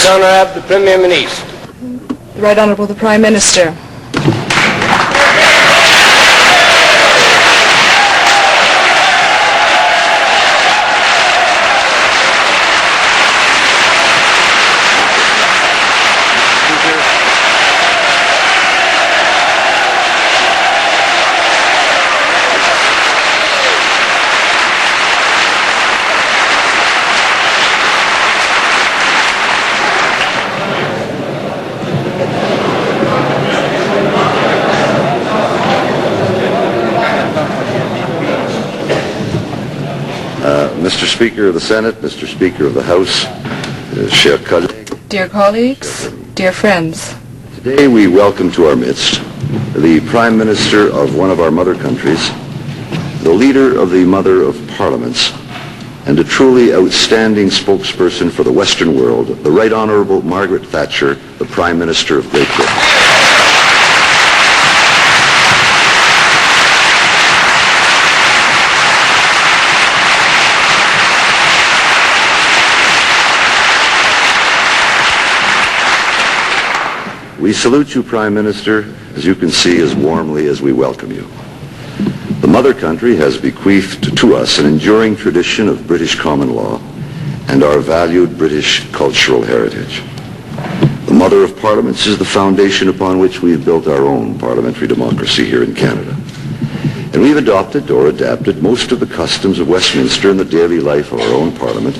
Très honorable Premier Ministre. The Right Honourable the Prime Minister. Mr. Speaker of the Senate, Mr. Speaker of the House, chers collègues. Dear colleagues, dear friends, Today we welcome to our midst the Prime Minister of one of our mother countries, the leader of the mother of parliaments, and a truly outstanding spokesperson for the Western world, the Right Honourable Margaret Thatcher, the Prime Minister of Great Britain. We salute you, Prime Minister, as you can see, as warmly as we welcome you. The mother country has bequeathed to us an enduring tradition of British common law and our valued British cultural heritage. The Mother of Parliaments is the foundation upon which we've built our own parliamentary democracy here in Canada. And we've adopted or adapted most of the customs of Westminster in the daily life of our own Parliament,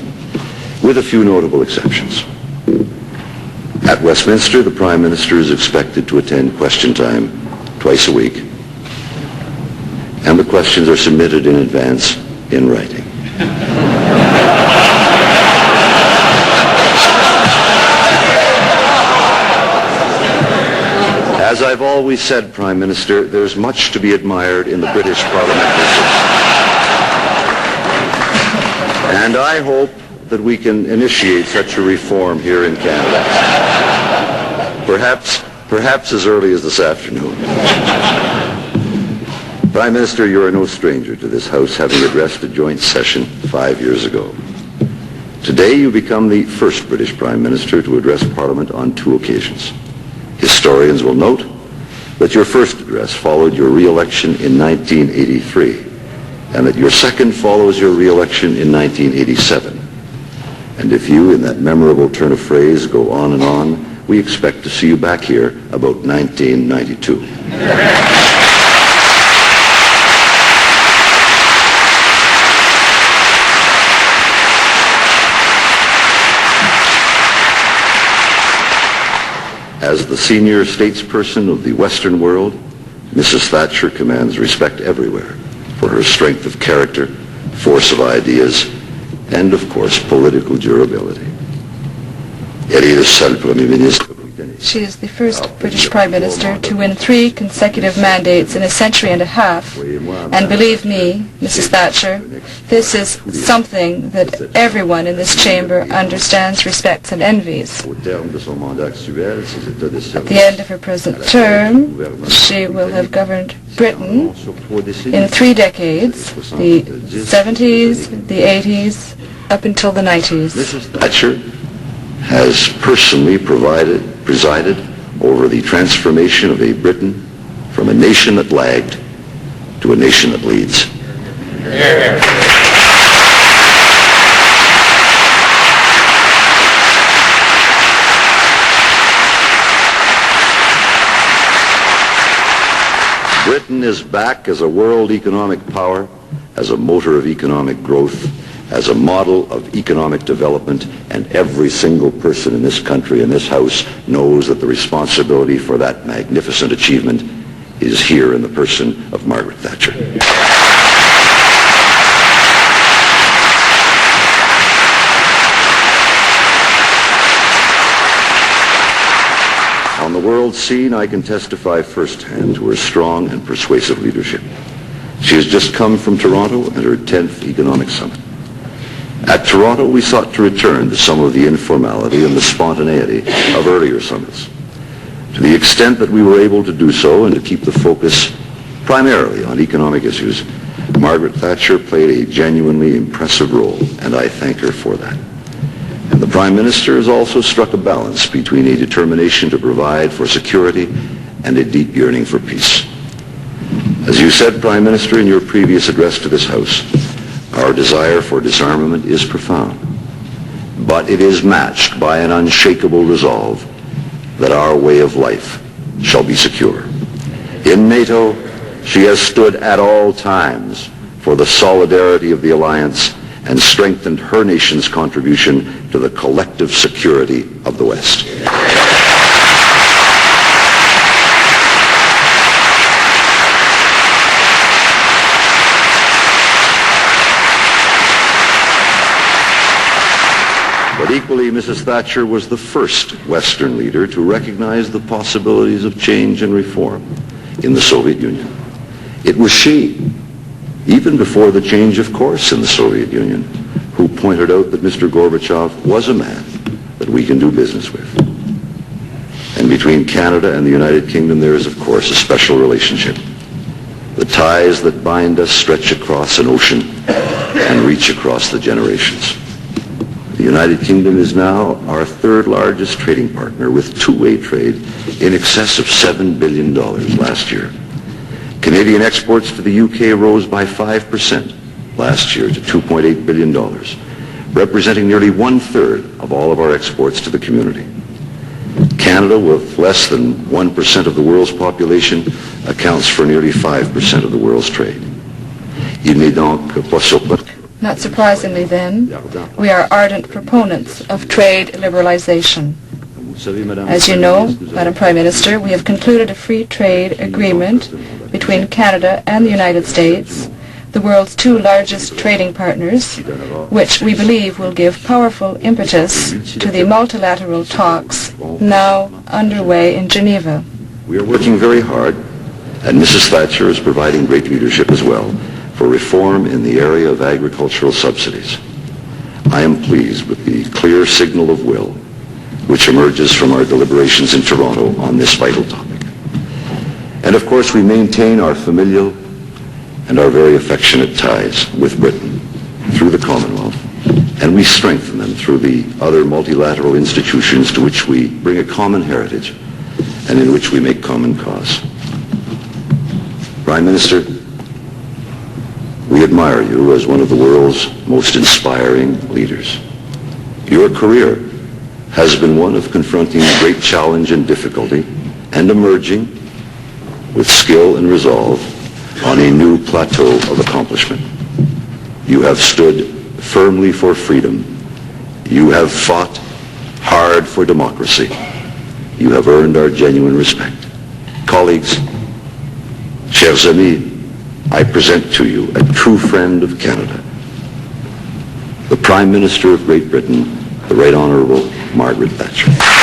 with a few notable exceptions. At Westminster, the Prime Minister is expected to attend question time twice a week, and the questions are submitted in advance in writing. As I've always said, Prime Minister, there's much to be admired in the British parliamentary system. And I hope that we can initiate such a reform here in Canada. Perhaps as early as this afternoon. Prime Minister, you are no stranger to this House, having addressed a joint session 5 years ago. Today you become the first British Prime Minister to address Parliament on 2 occasions. Historians will note that your first address followed your re-election in 1983, and that your second follows your re-election in 1987. And if you, in that memorable turn of phrase, go on and on, we expect to see you back here about 1992. As the senior statesperson of the Western world, Mrs. Thatcher commands respect everywhere for her strength of character, force of ideas, and, of course, political durability. She is the first British Prime Minister to win 3 consecutive mandates in a century and a half. And believe me, Mrs. Thatcher, this is something that everyone in this chamber understands, respects, and envies. At the end of her present term, she will have governed Britain in 3 decades, the 70s, the 80s, up until the 90s. Mrs. Thatcher has personally presided over the transformation of a Britain from a nation that lagged to a nation that leads. Britain is back as a world economic power, as a motor of economic growth, as a model of economic development, and every single person in this country, in this House, knows that the responsibility for that magnificent achievement is here in the person of Margaret Thatcher. On the world scene, I can testify firsthand to her strong and persuasive leadership. She has just come from Toronto and her 10th Economic Summit. At Toronto, we sought to return to some of the informality and the spontaneity of earlier summits. To the extent that we were able to do so and to keep the focus primarily on economic issues, Margaret Thatcher played a genuinely impressive role, and I thank her for that. And the Prime Minister has also struck a balance between a determination to provide for security and a deep yearning for peace. As you said, Prime Minister, in your previous address to this House, our desire for disarmament is profound, but it is matched by an unshakable resolve that our way of life shall be secure. In NATO, she has stood at all times for the solidarity of the alliance and strengthened her nation's contribution to the collective security of the West. But equally, Mrs. Thatcher was the first Western leader to recognize the possibilities of change and reform in the Soviet Union. It was she, even before the change of course in the Soviet Union, who pointed out that Mr. Gorbachev was a man that we can do business with. And between Canada and the United Kingdom, there is, of course, a special relationship. The ties that bind us stretch across an ocean and reach across the generations. The United Kingdom is now our third largest trading partner, with two-way trade in excess of $7 billion last year. Canadian exports to the UK rose by 5% last year to $2.8 billion, representing nearly one-third of all of our exports to the community. Canada, with less than 1% of the world's population, accounts for nearly 5% of the world's trade. Il n'est donc pas surprenant. Not surprisingly, then, we are ardent proponents of trade liberalization. As you know, Madam Prime Minister, we have concluded a free trade agreement between Canada and the United States, the world's two largest trading partners, which we believe will give powerful impetus to the multilateral talks now underway in Geneva. We are working very hard, and Mrs. Thatcher is providing great leadership as well, for reform in the area of agricultural subsidies. I am pleased with the clear signal of will which emerges from our deliberations in Toronto on this vital topic. And of course, we maintain our familial and our very affectionate ties with Britain through the Commonwealth, and we strengthen them through the other multilateral institutions to which we bring a common heritage and in which we make common cause. Prime Minister, we admire you as one of the world's most inspiring leaders. Your career has been one of confronting great challenge and difficulty and emerging with skill and resolve on a new plateau of accomplishment. You have stood firmly for freedom. You have fought hard for democracy. You have earned our genuine respect. Colleagues, chers amis, I present to you a true friend of Canada, the Prime Minister of Great Britain, the Right Honourable Margaret Thatcher.